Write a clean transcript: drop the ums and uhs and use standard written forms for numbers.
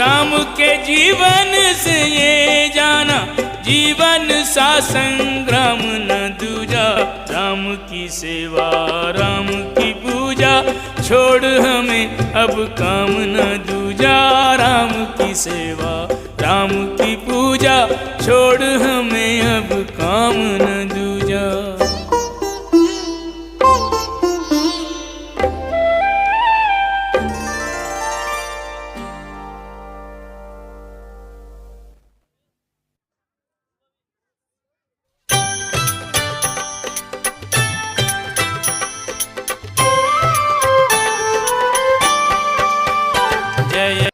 राम के जीवन से ये जाना, जीवन सा संग्राम न दूजा। राम की सेवा राम की पूजा, छोड़ हमें अब काम न दूजा। राम की सेवा राम की पूजा, छोड़ हमें अब काम न दूजा। जय